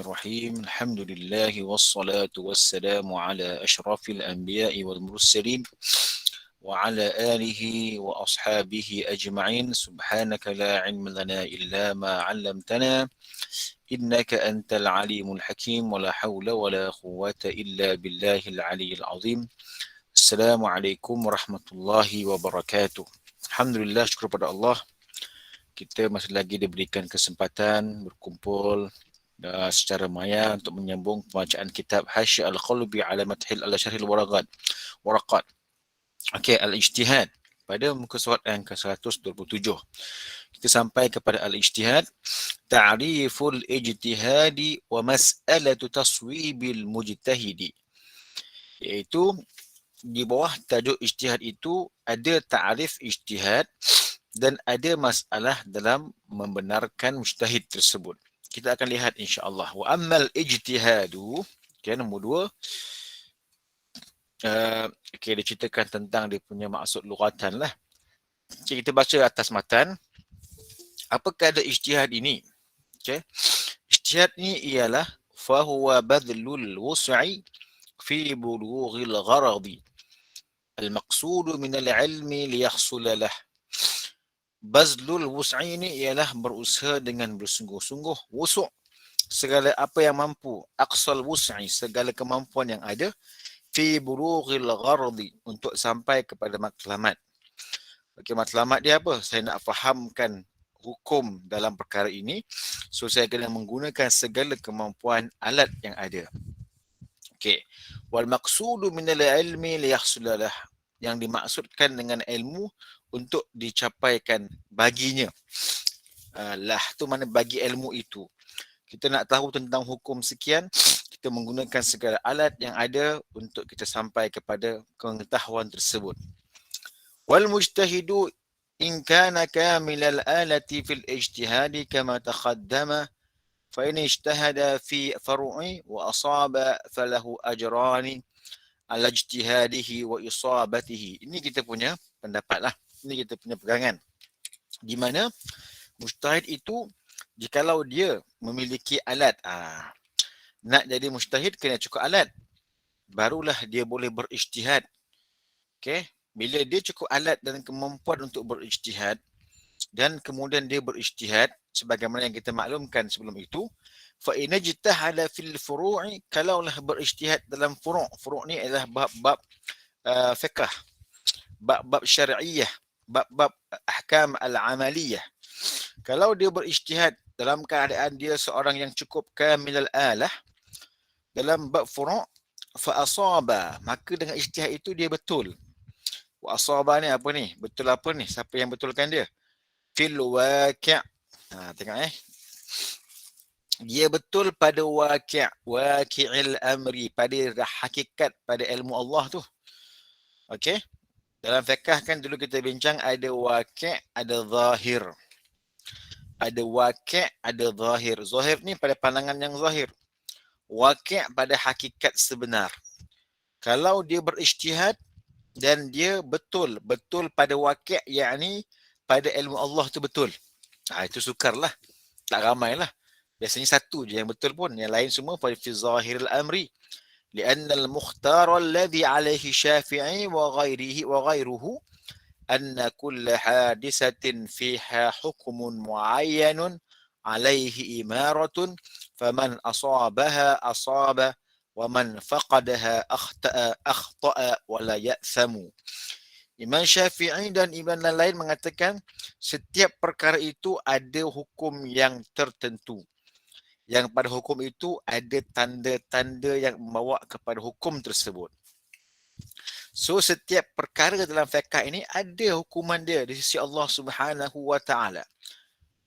Bismillahirrahmanirrahim. Alhamdulillah wassalatu wassalamu ala asyrafil anbiya'i wal mursalin wa ala alihi wa ashabihi ajma'in. Subhanaka la ilma lana illa ma 'allamtana innaka antal alimul hakim wa la hawla wa la quwwata illa billahil aliyyil azim. Assalamualaikum warahmatullahi wabarakatuh. Alhamdulillah, syukur pada Allah. Kita masih lagi diberikan kesempatan berkumpul secara maya untuk menyambung pembacaan kitab Hasyi Al-Qalbi ala Mathil ala Syarhil Waraqat. Okey, Al-Ijtihad. Pada muka surat yang ke-127. Kita sampai kepada Al-Ijtihad. Ta'riful ijtihadi wa mas'alatu taswibil mujtahidi. Iaitu di bawah tajuk ijtihad itu ada ta'rif ijtihad dan ada masalah dalam membenarkan mujtahid tersebut. Kita akan lihat insya-Allah. Wa ammal ijtihadu, okay, nombor 2. Dia ceritakan tentang dia punya maksud lughatan lah. Okay, kita baca atas matan. Apakah ada ijtihad ini? Okay. Ijtihad ini ialah fahuwa badlul wus'i fi bulughil gharadi. Al-maqsudu min al-ilmi liyahsula lah. Bazlul wus'i ini ialah berusaha dengan bersungguh-sungguh, wusuk, segala apa yang mampu, aqsal wus'i, segala kemampuan yang ada, fi bulughil ghardi, untuk sampai kepada matlamat. Okey, matlamat dia apa? Saya nak fahamkan hukum dalam perkara ini, so saya kena menggunakan segala kemampuan alat yang ada. Okey. Wal maqsudu minal ilmi liyahsulalah, yang dimaksudkan dengan ilmu untuk dicapaikan baginya. Lah tu mana bagi ilmu itu. Kita nak tahu tentang hukum sekian, kita menggunakan segala alat yang ada untuk kita sampai kepada pengetahuan tersebut. Wal mujtahidu in kana kamilal alati fil ijtihadi kama taqaddama fa in ijtahada fi far'i wa asaba falahu ajrani ala ijtihadihi wa isabatihi. Ini kita punya pendapat lah. Ini kita punya pegangan. Di mana mujtahid itu jikalau dia memiliki alat, nak jadi mujtahid kena cukup alat, barulah dia boleh berijtihad. Okey, bila dia cukup alat dan kemampuan untuk berijtihad dan kemudian dia berijtihad sebagaimana yang kita maklumkan sebelum itu, fa inajtahada fil furu'i, kalaulah berijtihad dalam furu' ni adalah bab-bab fiqh, bab-bab syar'iyyah, bab-bab ahkam al-amaliyah. Kalau dia berijtihad dalam keadaan dia seorang yang cukup kamilal alah dalam bab furu', fa asaba, maka dengan ijtihad itu dia betul. Wa asaba ni apa ni? Betul apa ni? Siapa yang betulkan dia? Fil waqi'. Tengok dia betul pada waqi'il amri, pada hakikat, pada ilmu Allah tu. Okey. Dalam fiqh kan dulu kita bincang ada waqi', ada zahir. Ada waqi', ada zahir. Zahir ni pada pandangan yang zahir. Waqi' pada hakikat sebenar. Kalau dia berijtihad dan dia betul pada waqi', yakni pada ilmu Allah tu betul. Itu sukarlah. Tak ramailah. Biasanya satu je yang betul pun. Yang lain semua pada fi zahiril amri. لأن المختار الذي عليه الشافعي وغيره أن كل حادثة فيها حكم معين عليه إمارة فمن أصابها أصاب ومن فقدها أخطأ ولا يأثم. Imam Syafi'i dan Imam lain mengatakan setiap perkara itu ada hukum yang tertentu, yang pada hukum itu ada tanda-tanda yang membawa kepada hukum tersebut. So setiap perkara dalam fiqh ini ada hukuman dia di sisi Allah Subhanahu wa taala.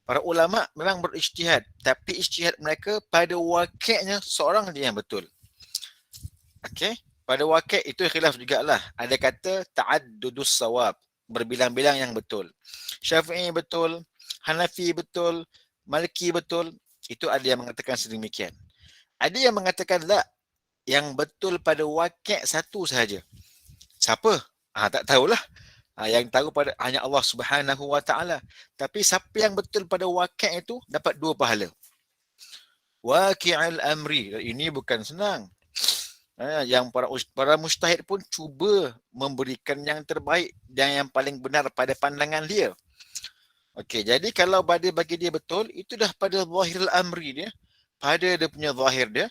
Para ulama memang berijtihad, tapi ijtihad mereka pada waqi'nya seorang dia yang betul. Okey, pada waqi' itu khilaf jugalah. Ada kata ta'addudus sawab, berbilang-bilang yang betul. Syafi'i betul, Hanafi betul, Maliki betul. Itu ada yang mengatakan sedemikian. Ada yang mengatakan tak, yang betul pada waqi' satu sahaja. Siapa? Tak tahulah. Yang tahu pada hanya Allah Subhanahu wa taala. Tapi siapa yang betul pada waqi' itu dapat 2 pahala. waqi'al amri. Ini bukan senang. Yang para mujtahid pun cuba memberikan yang terbaik dan yang paling benar pada pandangan dia. Okey, jadi kalau bagi dia betul, itu dah pada zahirul amri dia, pada dia punya zahir dia,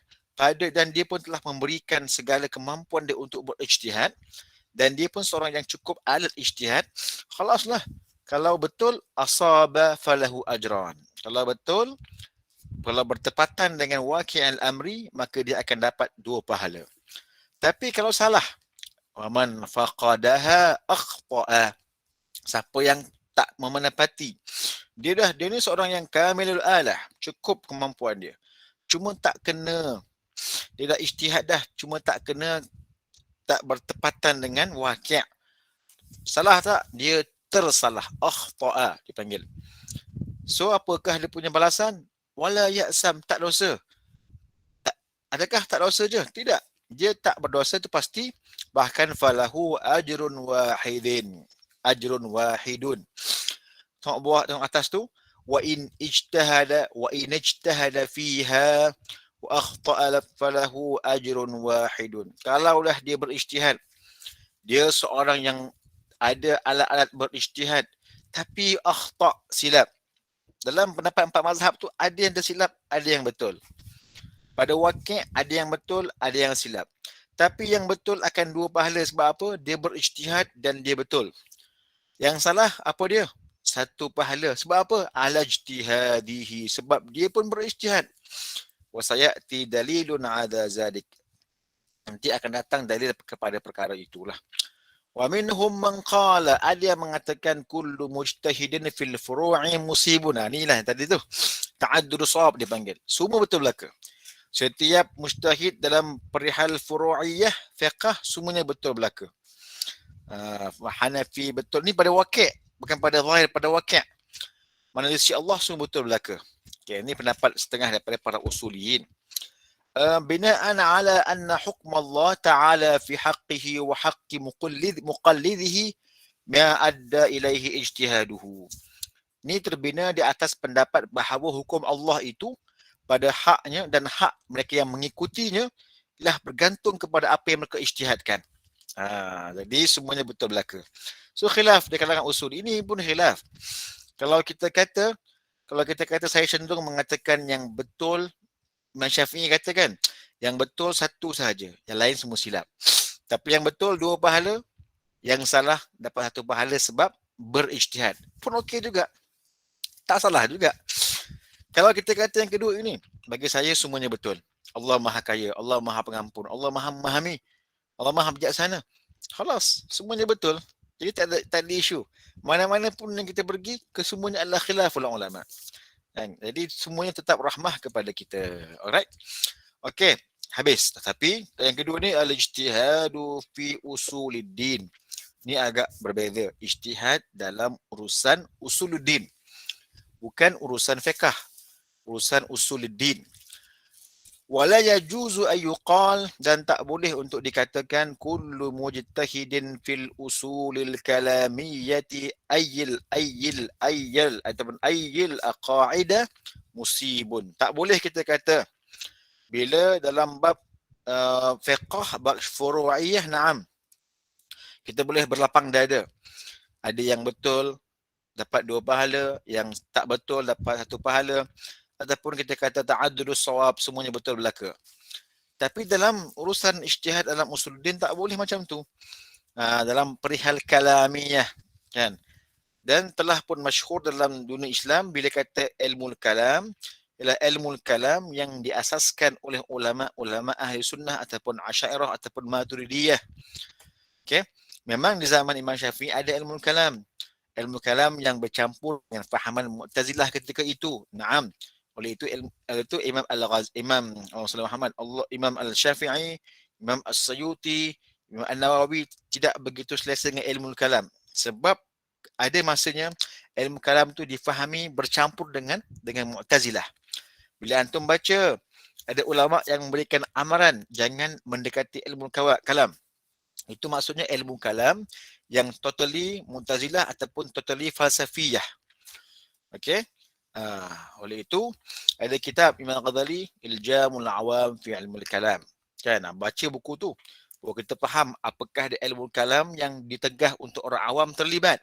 dan dia pun telah memberikan segala kemampuan dia untuk berijtihad, dan dia pun seorang yang cukup alat ijtihad. Khalaslah. Kalau betul, asaba falahu ajran. Kalau betul, kalau bertepatan dengan waqi'al amri, maka dia akan dapat 2 pahala. Tapi kalau salah, waman faqadaha akhta'a. Siapa yang tak memenepati, dia ni seorang yang kamilul alah, cukup kemampuan dia, cuma tak kena, dia dah ijtihad dah, cuma tak kena, tak bertepatan dengan waqi'. Salah tak? Dia tersalah, akhta'a dipanggil. So apakah dia punya balasan? Wala ya'sam, tak dosa. Tak, adakah tak dosa je? Tidak. Dia tak berdosa itu pasti. Bahkan falahu ajrun wahidin. Ajrun wahidun. Tengok bawah, tengok atas tu. Wa in ijtahada fiha wa akhta'a falahu ajrun wahidun. Kalaulah dia berijtihad, dia seorang yang ada alat-alat berijtihad, tapi akhta', silap. Dalam pendapat 4 mazhab tu, ada yang tersilap, ada yang betul. Pada waqi' ada yang betul, ada yang silap. Tapi yang betul akan 2 pahala sebab apa? Dia berijtihad dan dia betul. Yang salah apa dia? 1 pahala. Sebab apa? Ala ijtihadihi. Sebab dia pun berijtihad. Wa sayati dalilun ala zalik. Nanti akan datang dalil kepada perkara itulah. Wa minhum man qala, ada yang mengatakan kullu mujtahidin fil furu'i musibun. Inilah tadi tu. Ta'addud shawab dipanggil. Semua betul belaka. Setiap mujtahid dalam perihal furu'iyah fiqh semuanya betul belaka. Hanafi betul ni pada waqi', bukan pada zahir, pada waqi'. Mana sisi Allah semua betul belaka. Okay, ini pendapat setengah daripada para usuliyin. Bina'an ala anna hukm Allah Ta'ala fi haqqihi wa haqqi muqallidihi ma adda ilaihi ijtihaduhu. Ini terbina di atas pendapat bahawa hukum Allah itu pada haknya dan hak mereka yang mengikutinya ialah bergantung kepada apa yang mereka ijtihadkan. Jadi semuanya betul belaka. So khilaf di kalangan usul ini pun khilaf. Kalau kita kata saya cenderung mengatakan yang betul, Imam Syafi'i katakan yang betul 1 sahaja, yang lain semua silap. Tapi yang betul 2 pahala, yang salah dapat 1 pahala sebab berijtihad. Pun okey juga. Tak salah juga. Kalau kita kata yang kedua ini, bagi saya semuanya betul. Allah Maha Kaya, Allah Maha Pengampun, Allah Maha Memahami, Allah Maha Bijaksana. Khalas, semuanya betul. Jadi tak ada isu. Mana-mana pun yang kita pergi, kesemuanya adalah khilaful ulama. Jadi semuanya tetap rahmah kepada kita. Alright? Okey, habis. Tetapi yang kedua ni al-ijtihadu fi usuliddin. Ini agak berbeza. Ijtihad dalam urusan usuluddin. Bukan urusan fiqh. Urusan usuluddin. Wala yajuzu ayyuqal, dan tak boleh untuk dikatakan kullu mujtahidin fil usulil kalamiyyati ayyil ataupun ayyil aqaidah musibun. Tak boleh kita kata bila dalam bab fiqh, bab furu'iyah, na'am, kita boleh berlapang dada. Ada yang betul dapat 2 pahala, yang tak betul dapat 1 pahala. Ataupun kita kata ta'addudus shawab, semuanya betul belaka. Tapi dalam urusan ijtihad dalam usuluddin tak boleh macam tu. Dalam perihal kalamiyah, kan. Dan telah pun masyhur dalam dunia Islam bila kata ilmu kalam, ialah ilmu kalam yang diasaskan oleh ulama-ulama ahli sunnah ataupun Asy'ariyah ataupun Maturidiyah. Okey. Memang di zaman Imam Syafi'i ada ilmu kalam. Ilmu kalam yang bercampur dengan fahaman Mu'tazilah ketika itu. Naam. Oleh itu Imam Al-Ghazali, Imam Muhammad, Imam Al-Syafi'i, Imam As-Suyuti, Imam An-Nawawi tidak begitu selesa dengan ilmu kalam. Sebab ada masanya ilmu kalam tu difahami bercampur dengan Mu'tazilah. Bila antum baca, ada ulama yang memberikan amaran jangan mendekati ilmu kalam. Itu maksudnya ilmu kalam yang totally Mu'tazilah ataupun totally falsafiyah. Okey? Oleh itu, ada kitab Imam Ghazali, Iljamul Awam fi Ilmul Kalam. Kan, baca buku tu. Baru kita faham apakah ada ilmu kalam yang ditegah untuk orang awam terlibat.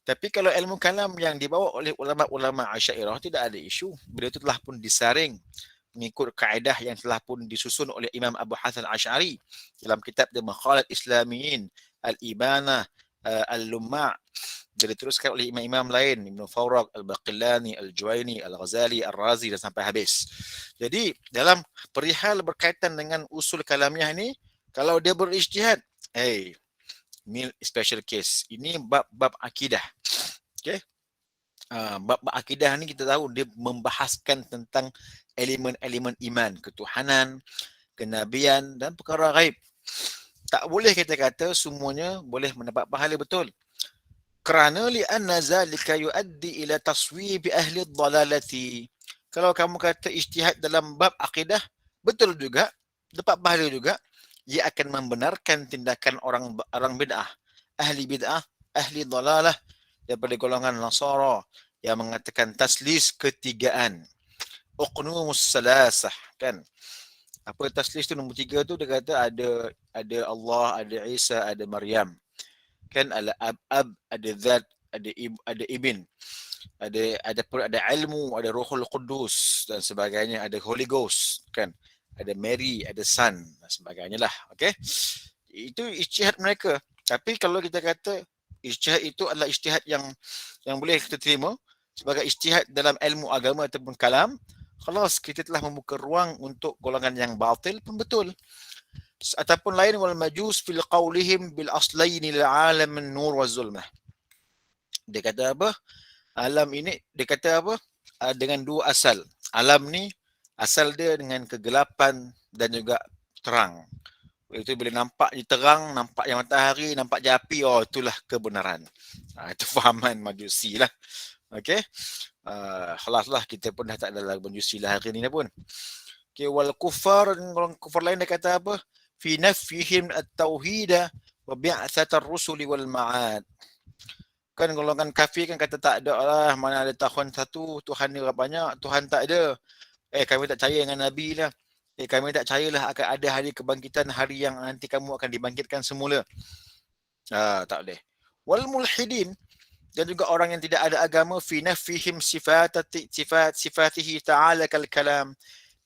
Tapi kalau ilmu kalam yang dibawa oleh ulama-ulama Asy'ariyah tidak ada isu. Beliau itu telah pun disaring mengikut kaedah yang telah pun disusun oleh Imam Abu Hasan Asy'ari dalam kitab The Maqalat Islamiyin, Al-Ibanah, Al-Lumma'. Dia diteruskan oleh imam-imam lain, Ibn Fawraq, Al-Baqillani, Al-Juwaini, Al-Ghazali, Al-Razi dan sampai habis. Jadi dalam perihal berkaitan dengan usul kalamiah ni, kalau dia berijtihad, ini special case. Ini bab akidah. Okay? Bab akidah ni kita tahu dia membahaskan tentang elemen-elemen iman, ketuhanan, kenabian dan perkara gaib. Tak boleh kita kata semuanya boleh mendapat pahala betul. Kerana li'anna zalika yuaddi ila taswib ahli dhalalati. Kalau kamu kata ijtihad dalam bab akidah, betul juga, dapat pahala juga, ia akan membenarkan tindakan orang bid'ah, ahli dhalalah daripada golongan Nasara yang mengatakan taslis ketigaan. Uqnumus salasah, kan? Apa taslis tu nombor 3 tu dia kata ada Allah, ada Isa, ada Maryam. Kan ada ab, ada zat, ada ibn, ada ilmu, ada Ruhul Qudus dan sebagainya, ada Holy Ghost, kan? Ada Mary, ada Son dan sebagainya lah. Okey. Itu ijtihad mereka. Tapi kalau kita kata ijtihad itu adalah ijtihad yang boleh kita terima sebagai ijtihad dalam ilmu agama ataupun kalam, khalas kita telah membuka ruang untuk golongan yang batil pun betul. Ataupun lain, wal majus fil qawlihim bil aslain lil alam an-nur wa zulmah. Dia kata apa? Alam ini dia kata apa? Dengan dua asal. Alam ni asal dia dengan kegelapan dan juga terang. Itu bila nampak je terang, nampak yang matahari, nampak je api, itulah kebenaran. Itu fahaman majusi lah. Okey. Khalaslah kita pun dah tak ada lagi majusi lah hari ni pun. Okey, wal kufar, orang kufar lain dia kata apa? Fi nafyihim at-tauhid wa bi'tsat ar-rusuli wal ma'ad. Kan golongan kafir kan kata tak ada lah, mana ada Tuhan satu, Tuhan ni banyak, Tuhan tak ada. Kami tak percaya dengan Nabi lah. Kami tak percayalah akan ada hari kebangkitan, hari yang nanti kamu akan dibangkitkan semula. Tak boleh. Wal mulhidin, dan juga orang yang tidak ada agama, fi nafihim sifatihi ta'ala kal kalam,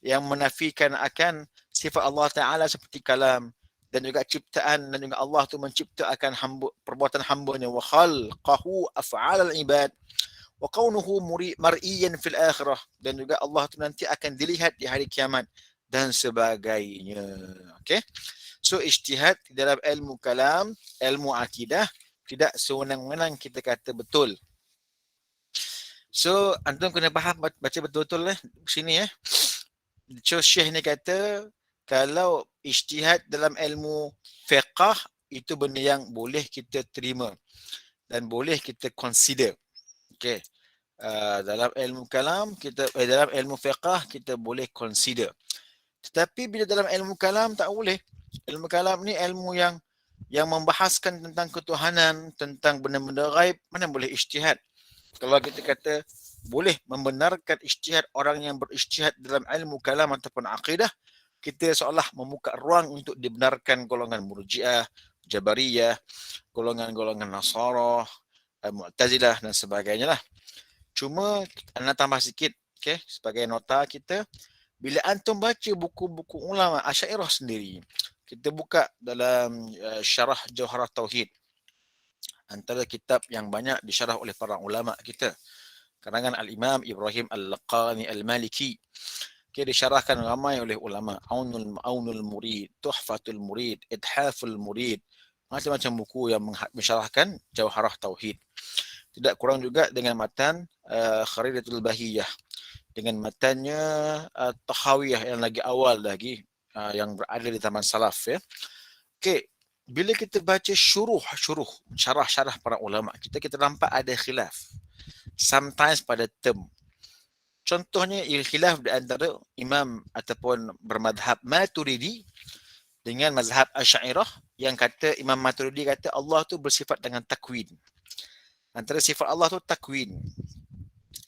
yang menafikan akan sifat Allah Ta'ala seperti kalam, dan juga ciptaan, dan juga Allah tu mencipta akan perbuatan hamba-Nya, wa khalqahu af'al al-ibad wa kaunuhu mar'iyan fil akhirah, dan juga Allah tu nanti akan dilihat di hari kiamat dan sebagainya. Okey. So ijtihad dalam ilmu kalam, ilmu akidah, tidak sewenang-wenang kita kata betul. So antum kena faham, baca betul-betul lah sini . So Syekh ni kata kalau ijtihad dalam ilmu fiqh itu benda yang boleh kita terima dan boleh kita consider. Okey. Dalam ilmu kalam kita dalam ilmu fiqh kita boleh consider. Tetapi bila dalam ilmu kalam tak boleh. Ilmu kalam ni ilmu yang membahaskan tentang ketuhanan, tentang benda-benda gaib, mana boleh ijtihad. Kalau kita kata boleh membenarkan ijtihad orang yang berijtihad dalam ilmu kalam ataupun akidah, kita seolah membuka ruang untuk dibenarkan golongan Murji'ah, Jabariyah, golongan-golongan Nasara, Mu'tazilah dan sebagainya lah. Cuma anda tambah sikit, okay, sebagai nota kita, bila antum baca buku-buku ulama Asy'ariyah sendiri, kita buka dalam syarah Jawharah Tauhid, antara kitab yang banyak disyarah oleh para ulama kita, karangan Al-Imam Ibrahim Al-Laqani Al-Maliki. Okay, disyarahkan ramai oleh ulama. Aunul Murid, Tuhfatul Murid, Ithaful Murid, macam-macam buku yang mensyarahkan Jawharah Tauhid. Tidak kurang juga dengan matan Kharidatul Bahiyah, dengan matannya Tahawiyah yang lagi awal lagi, yang berada di Taman Salaf, ya. Okey, bila kita baca syarah-syarah para ulama, kita nampak ada khilaf. Sometimes pada term. Contohnya khilaf di antara imam ataupun bermadhab Maturidi dengan mazhab Asy'ariyah, yang kata Imam Maturidi kata Allah tu bersifat dengan takwin. Antara sifat Allah tu takwin.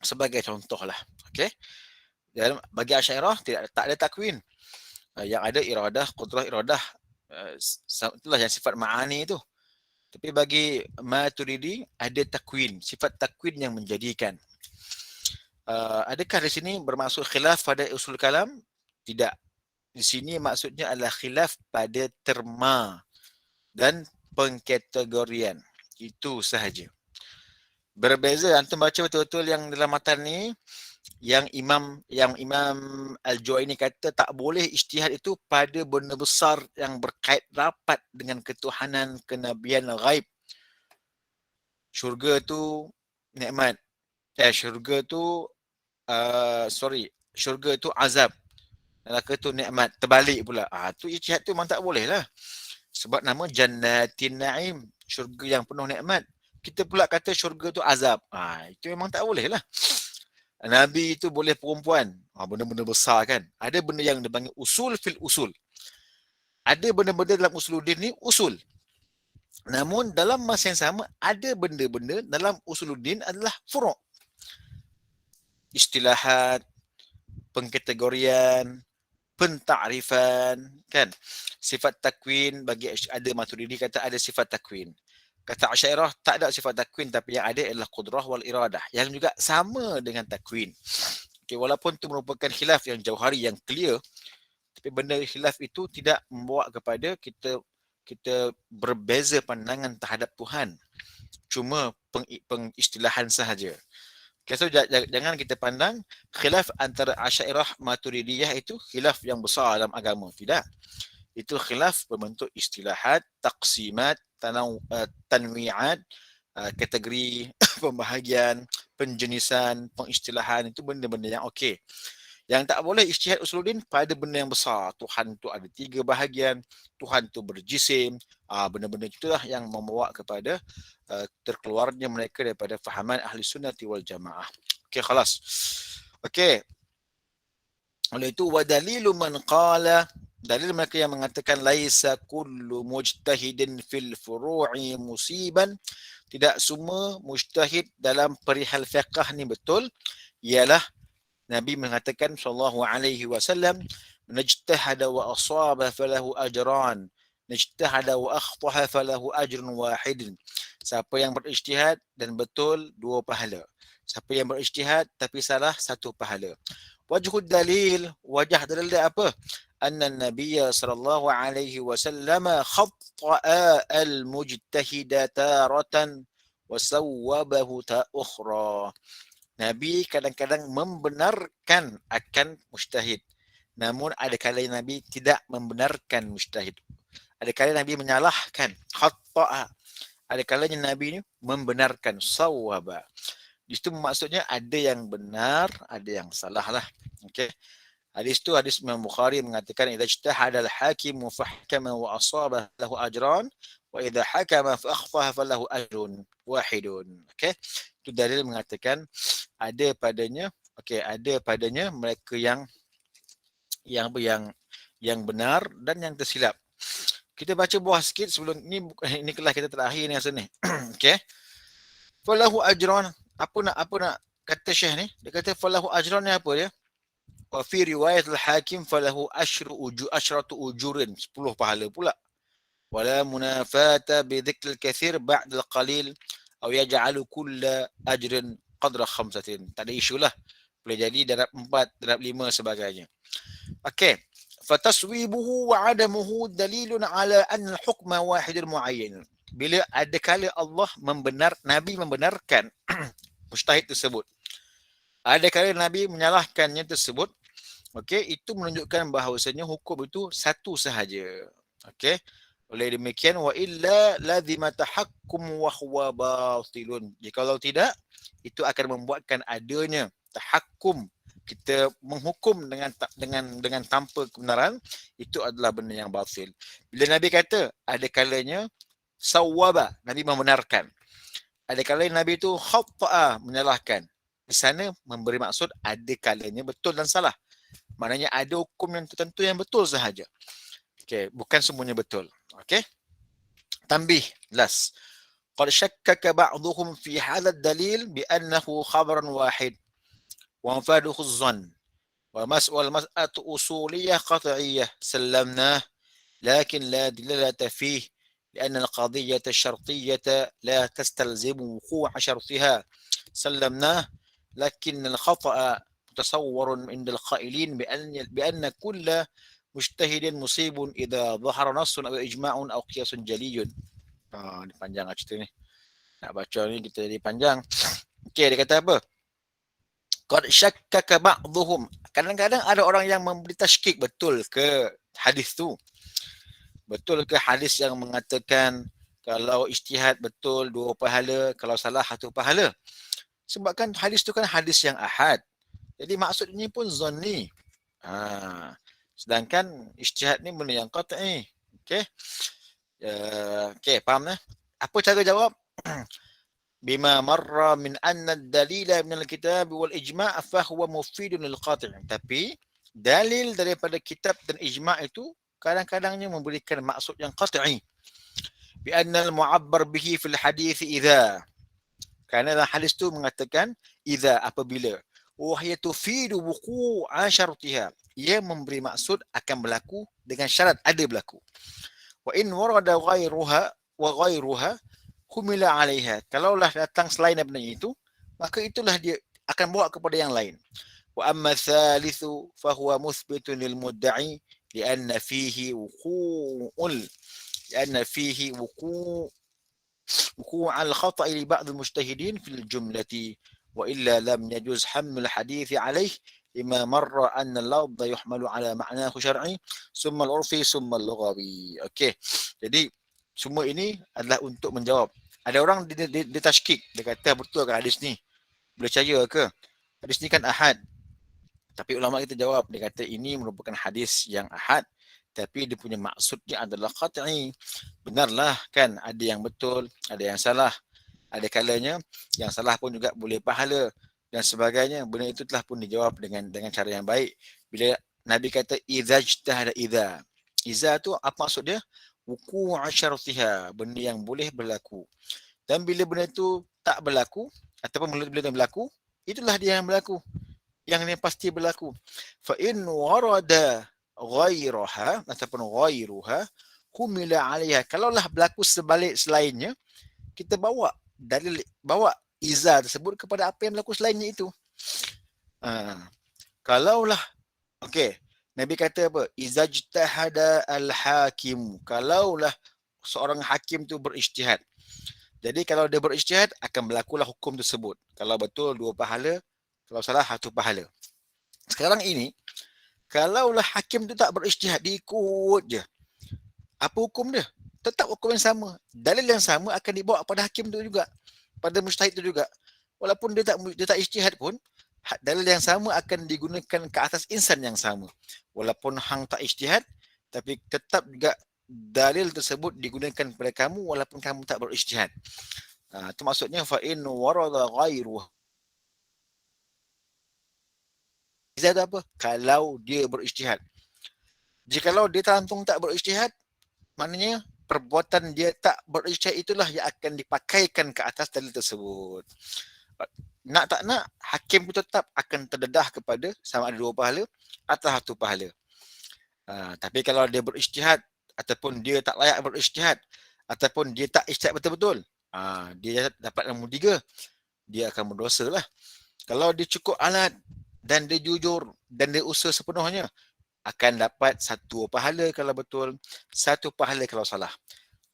Sebagai contoh lah. Okey. Dalam bagi Asy'ariyah tak ada takwin. Yang ada iradah, qudrah iradah. Itulah yang sifat ma'ani itu. Tapi bagi Maturidi ada takwin, sifat takwin yang menjadikan. Adakah di sini bermaksud khilaf pada usul kalam? Tidak. Di sini maksudnya adalah khilaf pada terma dan pengkategorian. Itu sahaja. Berbeza, antum baca betul-betul yang dalam matan ni, yang Imam Al-Juwaini kata tak boleh ijtihad itu pada benda besar yang berkait rapat dengan ketuhanan, kenabian, ghaib. Syurga tu nikmat. Syurga tu syurga tu azab. Neraka tu nikmat. Terbalik pula. Tu ijtihad tu memang tak boleh lah. Sebab nama Jannatin Na'im. Syurga yang penuh nikmat. Kita pula kata syurga tu azab. Itu memang tak boleh lah. Nabi itu boleh perempuan. Benda-benda besar kan. Ada benda yang dipanggil usul fil usul. Ada benda-benda dalam usuluddin ni usul. Namun dalam masa yang sama, ada benda-benda dalam usuluddin adalah furu'. Istilahat, pengkategorian, pentakrifan, kan? Sifat takwin bagi ada Maturidi kata ada sifat takwin. Kata Asy'ariyah tak ada sifat takwin, tapi yang ada adalah qudrah wal iradah yang juga sama dengan takwin. Okay, walaupun itu merupakan khilaf yang jauhari, yang clear, tapi benda khilaf itu tidak membawa kepada kita berbeza pandangan terhadap Tuhan. Cuma pengistilahan sahaja. Okay, so jangan kita pandang khilaf antara Asy'ariyah Maturidiyah itu khilaf yang besar dalam agama. Tidak. Itu khilaf berbentuk istilahat, taqsimat, tanwi'at, kategori, pembahagian, penjenisan, pengistilahan. Itu benda-benda yang okey. Yang tak boleh ijtihad usuluddin pada benda yang besar. Tuhan tu ada 3 bahagian, Tuhan tu berjisim. Benda-benda itulah yang membawa kepada terkeluarnya mereka daripada fahaman ahli sunnati wal jamaah. Okey, khalas. Okey. Oleh itu, wa dalilu man qala, dalil mereka yang mengatakan laisa kullu mujtahidin fil furu'i musiban, tidak semua mujtahid dalam perihal fiqh ni betul, ialah Nabi mengatakan sallallahu alaihi wasallam, najtahada wa asaba falahu ajran, najtahada wa akhtaha falahu ajrun wahid. Siapa yang berijtihad dan betul, 2 pahala. Siapa yang berijtihad tapi salah, 1 pahala. Wajhud dalil, wajah dalil dia apa? Anna Nabiya sallallahu alaihi wasallam khatta'a al-mujtahida taratan wa sawwabahu ta ukhra. Nabi kadang-kadang membenarkan akan mujtahid. Namun ada kala Nabi tidak membenarkan mujtahid. Ada kala Nabi menyalahkan, khatta'a. Ada kalanya Nabi ni membenarkan, sawwaba. Di situ maksudnya ada yang benar, ada yang salah lah. Okey. Hadis tu hadis Imam Bukhari mengatakan idza ijtahada al-hakim fahkama wa asaba lahu ajran wa idza hakama fa akhtaha falahu ajrun wahidun. Okey. Itu dalil mengatakan ada padanya mereka yang benar dan yang tersilap. Kita baca buah sikit sebelum ini kelas kita terakhir ni asal ni. Okey. Falahu ajran. Apa nak kata Syekh ni? Dia kata falahu ajran ni apa dia? Wa fi riwayat al-hakim falahu asyratu ujurin, 10 pahala pula. Wala munafata bi dzikr al-kathir ba'd al-qalil aw yaj'alu kulla ajrin qadra 5. Tak ada isu lah. Boleh jadi darab 4, darab 5 sebagainya. Okey. Fataswibuhu wa adamuhu dalilun ala anna al-hukma wahidun muayyan. Bila ada kala Nabi membenarkan mujtahid tersebut, ada kala Nabi menyalahkannya tersebut, okey, itu menunjukkan bahawasanya hukum itu satu sahaja. Okey. Oleh demikian, wa illa lazima tahakkum wa huwa batilun. Jikalau tidak, itu akan membuatkan adanya tahakkum, kita menghukum dengan tanpa kebenaran, itu adalah benda yang batil. Bila Nabi kata ada kalanya sawwaba, Nabi membenarkan. Ada kalanya Nabi itu khatta'a, menyalahkan. Di sana memberi maksud ada kalanya betul dan salah. Maknanya ada hukum yang tertentu yang betul sahaja. Okey, bukan semuanya betul. Okey. Tambih, last. Qad syakkaka ba'dhum fi hadha ad-dalil bi annahu khabaran wahid. wa mafaduhu az-zann wal mas'atu usuliyah qat'iyyah sallamnah lakin la dilalata fihi لأن القضية الشرطية لا تستلزم وقوع شرطها سلمناه لكن الخطأ متصور عند القائلين بأن كل مجتهد مصيب إذا ظهر نص أو إجماع أو قياس جلي. Ini panjang lah cerita ni. Nak baca ni kita jadi panjang. Okey, dia kata apa? Qad syakkaka ba'dhum. Kadang-kadang ada orang yang memberi tashkik, betul ke hadis tu? Betul ke hadis yang mengatakan kalau ijtihad betul 2 pahala, kalau salah 1 pahala? Sebab kan hadis tu kan hadis yang ahad. Jadi maksudnya pun zanni. Sedangkan ijtihad ni benda yang qat'i. Okey. Okey, faham dah? Apa cara jawab? Bima marra min anna ad-dalila min al-kitab wal ijma' fa huwa mufidun lil qati'. Tapi dalil daripada kitab dan ijma' itu kadang-kadangnya memberikan maksud yang qat'i. Bi anna al-mu'abbar bihi fil hadis idza. Kerana dalam hadis tu mengatakan idza, apabila. Wa hiya tufidu wuqu'a syartiha. Ia memberi maksud akan berlaku dengan syarat ada berlaku. Wa in warada ghairuha wa ghairuha humila 'alaiha. Kalaulah datang selain daripada itu, maka itulah dia akan bawa kepada yang lain. Wa amma thalithu fa huwa muthbitun lil mudda'i li'anna fihi wuqu'ul وقوع الخطأ لبعض المجتهدين في الجملة وإلا لم يجوز حمل الحديث عليه لما مر أن اللفظ يحمل على معناه شرعي ثم العرفي ثم اللغوي. Okey. Jadi semua ini adalah untuk menjawab. Ada orang dia tashkik, dia kata betul ke hadis ni? Boleh percaya ke? Hadis ni kan ahad. Tapi ulama kita jawab, dia kata ini merupakan hadis yang ahad, tapi dia punya maksudnya adalah qat'i. Benarlah kan, ada yang betul, ada yang salah. Ada kalanya yang salah pun juga boleh pahala dan sebagainya. Benda itu telah pun dijawab dengan cara yang baik. Bila Nabi kata idza ijtahada idza tu apa maksud dia? Wuqu'u syartiha, benda yang boleh berlaku. Dan bila benda itu tak berlaku ataupun bila dia berlaku, itulah dia yang berlaku. Yang ni pasti berlaku. Fa in warada ghairaha ataupun ghairuha humila 'alaiha. Kalaulah berlaku sebalik selainnya, kita bawa dalil, bawa iza tersebut kepada apa yang berlaku selainnya itu. Kalaulah okey, Nabi kata apa? Iza ijtahada al-hakim. Kalaulah seorang hakim tu berijtihad. Jadi kalau dia berijtihad akan berlakulah hukum tersebut. Kalau betul 2 pahala, kalau salah 1 pahala. Sekarang ini kalaulah hakim tu tak berijtihad, diikut je. Apa hukum dia? Tetap hukum yang sama. Dalil yang sama akan dibawa pada hakim tu juga, pada mujtahid tu juga. Walaupun dia tak ijtihad pun, dalil yang sama akan digunakan ke atas insan yang sama. Walaupun hang tak ijtihad, tapi tetap juga dalil tersebut digunakan kepada kamu walaupun kamu tak berijtihad. Itu maksudnya fa in warada ghairuhu. Izah apa? Kalau dia berijtihad. Jikalau dia langsung tak berijtihad, maknanya perbuatan dia tak berijtihad itulah yang akan dipakaikan ke atas dalil tersebut. Nak tak nak, hakim pun tetap akan terdedah kepada sama ada 2 pahala atau 1 pahala. Tapi kalau dia berijtihad ataupun dia tak layak berijtihad ataupun dia tak ijtihad betul-betul, dia dapat nombor 3, dia akan berdosa lah. Kalau dia cukup alat dan dia jujur dan dia usaha sepenuhnya, akan dapat 1 pahala kalau betul, 1 pahala kalau salah.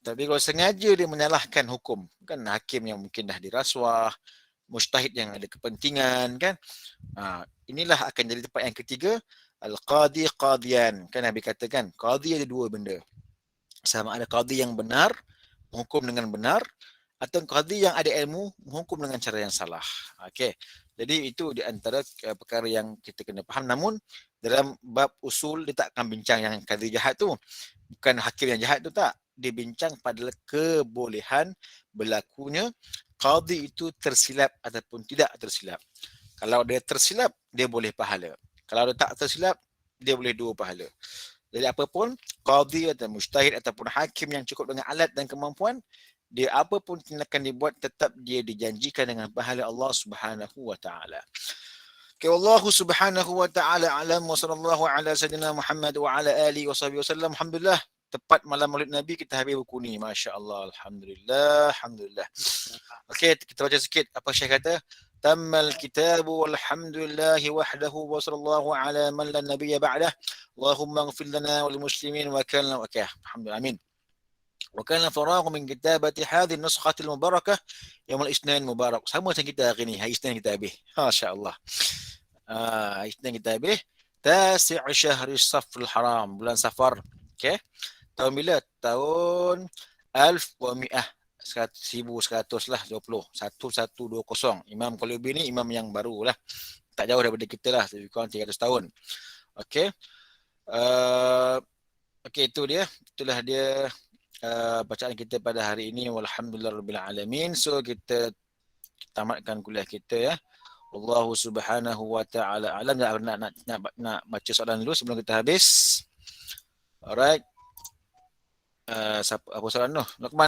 Tapi kalau sengaja dia menyalahkan hukum, kan hakim yang mungkin dah dirasuah, mujtahid yang ada kepentingan, kan, inilah akan jadi tempat yang ketiga, al-qadi qadiyan. Kan Nabi katakan qadi ada 2 benda, sama ada qadi yang benar, menghukum dengan benar, atau qadi yang ada ilmu, menghukum dengan cara yang salah. Okey, jadi itu di antara perkara yang kita kena faham. Namun dalam bab usul dia tak akan bincang yang qadi jahat tu, bukan hakim yang jahat tu, tak. Dia bincang pada kebolehan berlakunya qadi itu tersilap ataupun tidak tersilap. Kalau dia tersilap, dia boleh pahala. Kalau dia tak tersilap, dia boleh 2 pahala. Jadi apapun, qadi atau mujtahid ataupun hakim yang cukup dengan alat dan kemampuan, dia apapun tindakan dibuat, tetap dia dijanjikan dengan pahala Allah Subhanahu wa taala. Okay, wallahu subhanahu wa ta'ala alam wa sallallahu ala sayyidina Muhammad wa ala alihi wa sahbihi wasallam. Alhamdulillah, tepat malam Maulid Nabi kita habis buku ni. Masya-Allah, alhamdulillah, alhamdulillah. Okey, kita baca sikit apa Syekh kata. Tammal kitabu walhamdulillahi wahdahu wa sallallahu ala man la nabiyya ba'dah. Allahumma ighfir lana wal muslimin wa kana okey. Alhamdulillah, amin. وكان الفراغ من كتابة هذه النسخة المباركة يوم الاثنين المبارك. Sama macam kita hari ni, hari Isnin kita habis. Masya-Allah. Hari Isnin kita habis. Tasi' syahri Safar Haram, bulan Safar. Okey. Tahun bila? Tahun 1100 lah 20. 1120. Imam Qulubi ni imam yang baru lah. Tak jauh daripada kita lah, lebih kurang 300 tahun. Okey. Okey, itu dia. Itulah dia bacaan kita pada hari ini. Walhamdulillahirabbil alamin. So kita tamatkan kuliah kita ya. Wallahu subhanahu wa ta'ala alam. Nak baca soalan dulu sebelum kita habis. Alright. Apa soalan tu? Luqman.